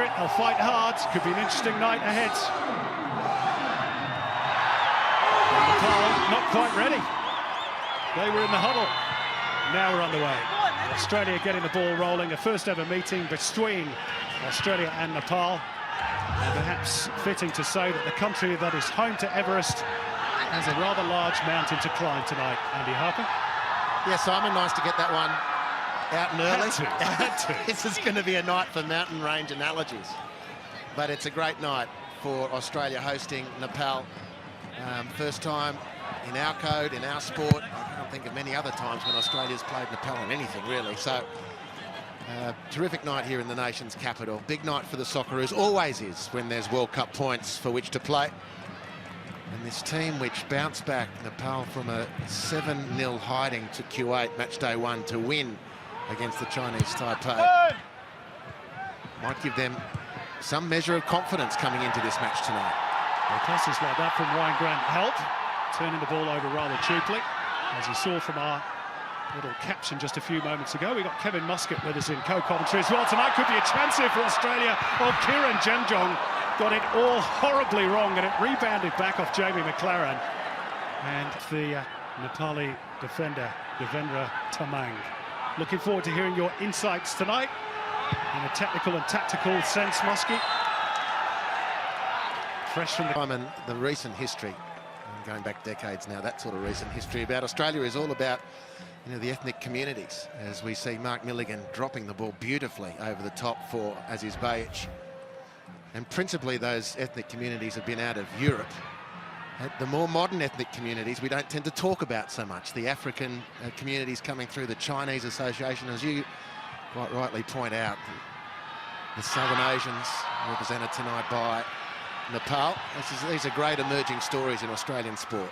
it, they'll fight hard. Could be an interesting night ahead. Nepal not quite ready. They were in the huddle. Now we're underway. Australia getting the ball rolling. A first ever meeting between Australia and Nepal. And perhaps fitting to say that the country that is home to Everest has a rather large mountain to climb tonight. Andy Harper? Yeah, Simon, nice to get that one out and early. Had to. This is going to be a night for mountain range analogies. But it's a great night for Australia hosting Nepal. First time in our code, in our sport. I can't think of many other times when Australia's played Nepal in anything, really. So, terrific night here in the nation's capital. Big night for the Socceroos. Always is when there's World Cup points for which to play. And this team which bounced back Nepal from a 7-0 hiding to Kuwait match day 1 to win against the Chinese Taipei might give them some measure of confidence coming into this match tonight. Well, passes like that from Ryan Grant help, turning the ball over rather cheaply. As you saw from our little caption just a few moments ago, we got Kevin Muscat with us in co-commentary as well. Tonight could be a chance here for Australia. Oh, Kieran Jemjong got it all horribly wrong, and it rebounded back off Jamie McLaren. And the Nepali defender, Devendra Tamang. Looking forward to hearing your insights tonight in a technical and tactical sense, Muskie. Fresh from the recent history, going back decades now, that sort of recent history about Australia is all about, you know, the ethnic communities, as we see Mark Milligan dropping the ball beautifully over the top for Aziz Bayic. And principally those ethnic communities have been out of Europe. The more modern ethnic communities we don't tend to talk about so much. The African communities coming through, the Chinese Association, as you quite rightly point out. The Southern Asians represented tonight by Nepal. These are great emerging stories in Australian sport.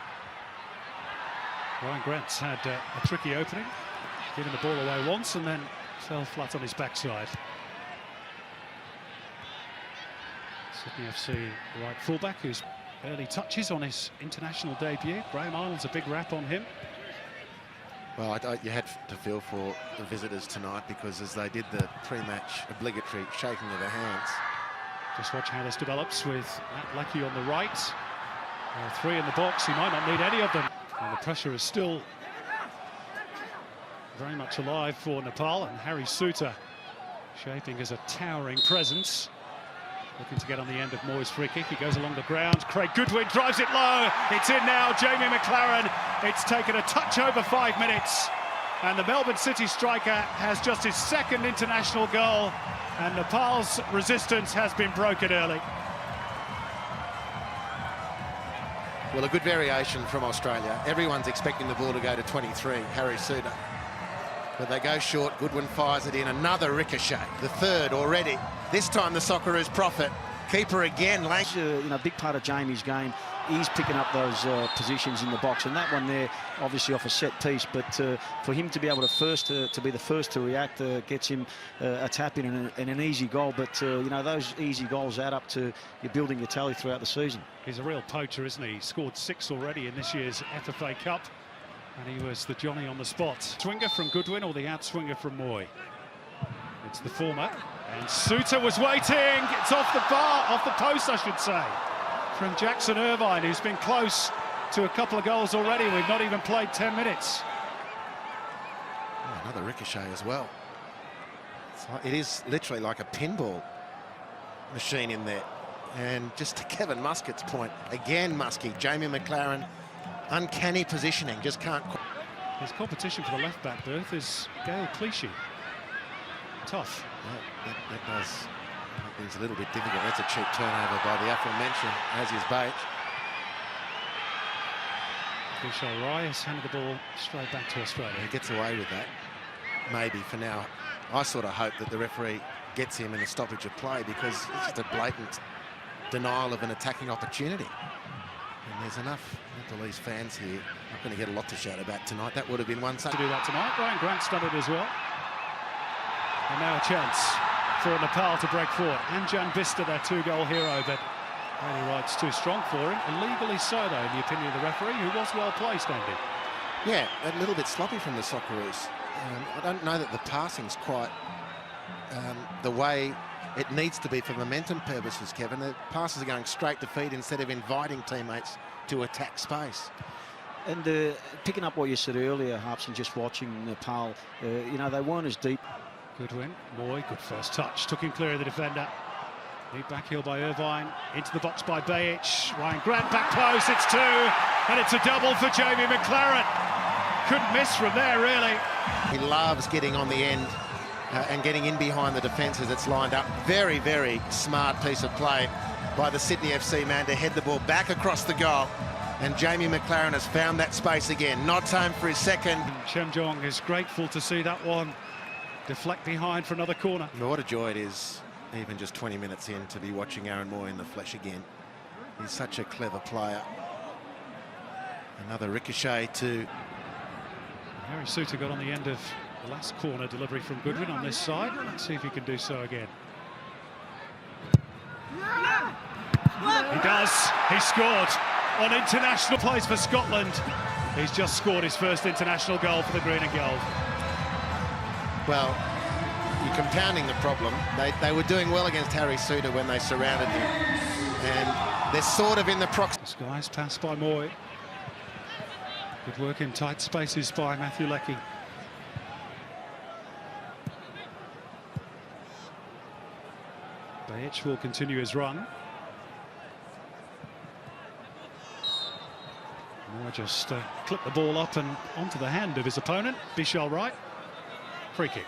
Ryan Grant's had a tricky opening, giving the ball away once and then fell flat on his backside. Sydney FC right fullback, whose early touches on his international debut. Graham Arnold's a big rap on him. Well, you had to feel for the visitors tonight, because as they did the pre-match obligatory shaking of the hands. Just watch how this develops with Matt Leckie on the right. 3 in the box, he might not need any of them. And the pressure is still very much alive for Nepal, and Harry Suter shaping as a towering presence. Looking to get on the end of Moy's free kick. He goes along the ground. Craig Goodwin drives it low. It's in now. Jamie McLaren. It's taken a touch over 5 minutes. And the Melbourne City striker has just his 2nd international goal. And Nepal's resistance has been broken early. Well, a good variation from Australia. Everyone's expecting the ball to go to 23, Harry Suter. But they go short. Goodwin fires it in. Another ricochet, the 3rd already. This time the Socceroos profit. Keeper again. You know, a big part of Jamie's game is picking up those positions in the box, and that one there obviously off a set piece, but for him to be able to be the first to react gets him a tap in and an easy goal. But you know, those easy goals add up to you're building your tally throughout the season. He's a real poacher, isn't he? He scored 6 already in this year's FFA Cup, and he was the Johnny on the spot. Swinger from Goodwin or the outswinger from Moy? It's the former. And Suter was waiting. It's off the bar, off the post, I should say, from Jackson Irvine, who's been close to a couple of goals already. We've not even played 10 minutes. Oh, another ricochet as well. It is literally like a pinball machine in there. And just to Kevin Muscat's point, again, Muskie, Jamie McLaren, uncanny positioning, just can't. His competition for the left-back berth is Gail Clichy. Tough. That does make things a little bit difficult. That's a cheap turnover by the aforementioned Aziz Bayic. Vishal Rai has handed the ball straight back to Australia. He gets away with that, maybe for now. I sort of hope that the referee gets him in a stoppage of play, because it's just a blatant denial of an attacking opportunity. And there's enough Nepalese fans here. Not going to get a lot to shout about tonight. That would have been one to do that tonight. Ryan Grant's done it as well. And now a chance for Nepal to break forward. Anjan Vista, their 2-goal hero, but only right's too strong for him. Illegally so, though, in the opinion of the referee, who was well placed, Andy. Yeah, a little bit sloppy from the Socceroos. I don't know that the passing's quite the way it needs to be for momentum purposes, Kevin. The passes are going straight to feet instead of inviting teammates to attack space. And picking up what you said earlier, Harps, and just watching Nepal, you know, they weren't as deep. Good win. Moy, good first touch. Took him clear of the defender. Lead back heel by Irvine. Into the box by Bajic. Ryan Grant back close. It's 2. And it's a double for Jamie McLaren. Couldn't miss from there, really. He loves getting on the end and getting in behind the defences. It's lined up. Very, very smart piece of play by the Sydney FC man to head the ball back across the goal. And Jamie McLaren has found that space again. Not time for his second. Chemjong is grateful to see that one deflect behind for another corner. What a joy it is, even just 20 minutes in, to be watching Aaron Moy in the flesh again. He's such a clever player. Another ricochet to... Harry Suter got on the end of the last corner delivery from Goodwin on this side. Let's see if he can do so again. He does. He scored on international plays for Scotland. He's just scored his first international goal for the green and gold. Well, you're compounding the problem. They were doing well against Harry Suter when they surrounded him. And they're sort of in the proximity. Skies pass by Moy. Good work in tight spaces by Matthew Leckie. Bajic will continue his run. Moy just clipped the ball up and onto the hand of his opponent. Bichel right. Free kick.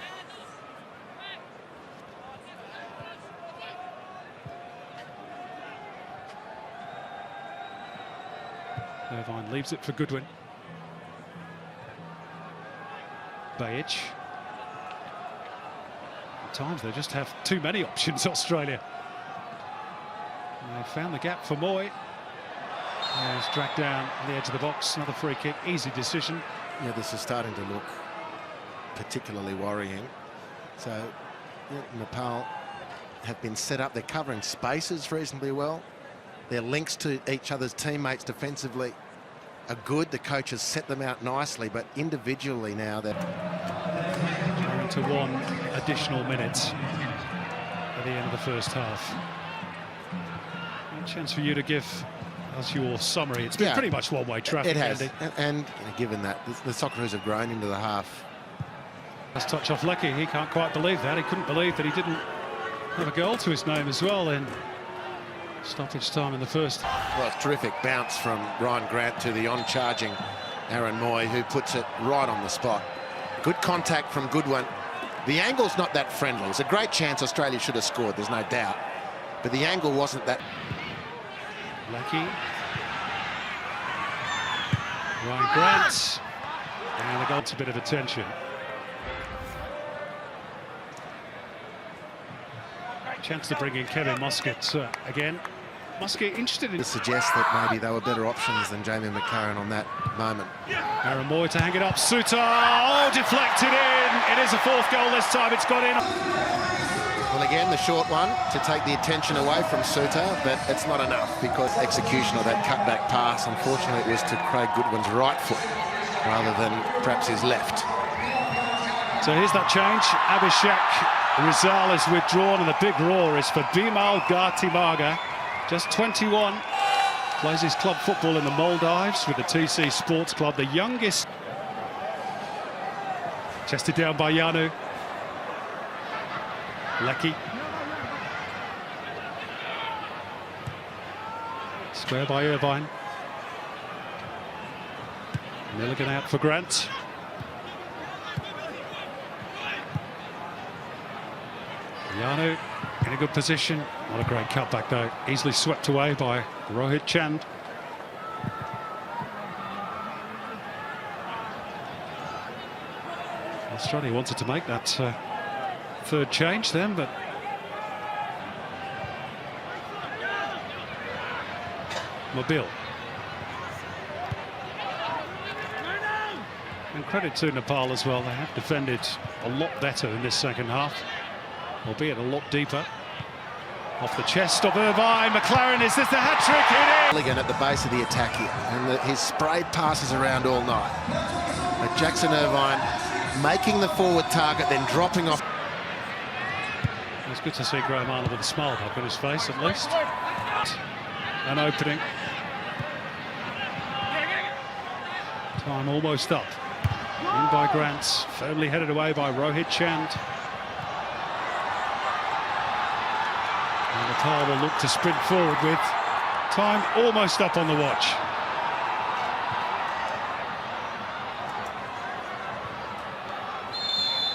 Irvine leaves it for Goodwin. Bajic. At times they just have too many options, Australia. And they found the gap for Moy. He's dragged down on the edge of the box. Another free kick. Easy decision. Yeah, this is starting to look particularly worrying. So yeah, Nepal have been set up. They're covering spaces reasonably well. Their links to each other's teammates defensively are good. The coach has set them out nicely, but individually now they're going to 1 additional minute at the end of the first half. A chance for you to give us your summary. It's been pretty much one-way traffic. It has, Andy. and given that the Socceroos have grown into the half. Last touch off Leckie. He can't quite believe that. He couldn't believe that he didn't have a goal to his name as well in stoppage time in the first. Well, it's terrific bounce from Ryan Grant to the on-charging Aaron Moy, who puts it right on the spot. Good contact from Goodwin. The angle's not that friendly. It's a great chance Australia should have scored, there's no doubt. But the angle wasn't that... Leckie. Ryan Grant. And the goal's a bit of attention. Chance to bring in Kevin Muscat again. Muscat interested in... To suggest that maybe they were better options than Jamie McLaren on that moment. Aaron Moy to hang it up. Suter, oh, deflected in. It is a 4th goal this time. It's got in. Well, again, the short one to take the attention away from Suter, but it's not enough because execution of that cutback pass, unfortunately, it was to Craig Goodwin's right foot rather than perhaps his left. So here's that change. Abhishek Rizal is withdrawn, and the big roar is for Bimal Gartimaga, just 21. Plays his club football in the Maldives with the TC Sports Club, the youngest. Chested down by Yanu. Leckie. Square by Irvine. Milligan out for Grant. Yanu in a good position. Not a great cutback though. Easily swept away by Rohit Chand. Australia wanted to make that 3rd change then, but Mobile. And credit to Nepal as well. They have defended a lot better in this second half, albeit a lot deeper. Off the chest of Irvine. McLaren, is this the hat-trick? It is! Milligan at the base of the attack here, and his sprayed passes around all night. But Jackson Irvine making the forward target, then dropping off. It's good to see Graham Arnold with a smile back on his face, at least. An opening. Time almost up. In by Grant, firmly headed away by Rohit Chand. And Nepal will look to sprint forward with time almost up on the watch.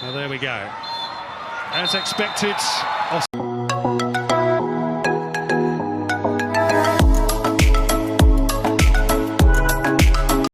Well, there we go. As expected.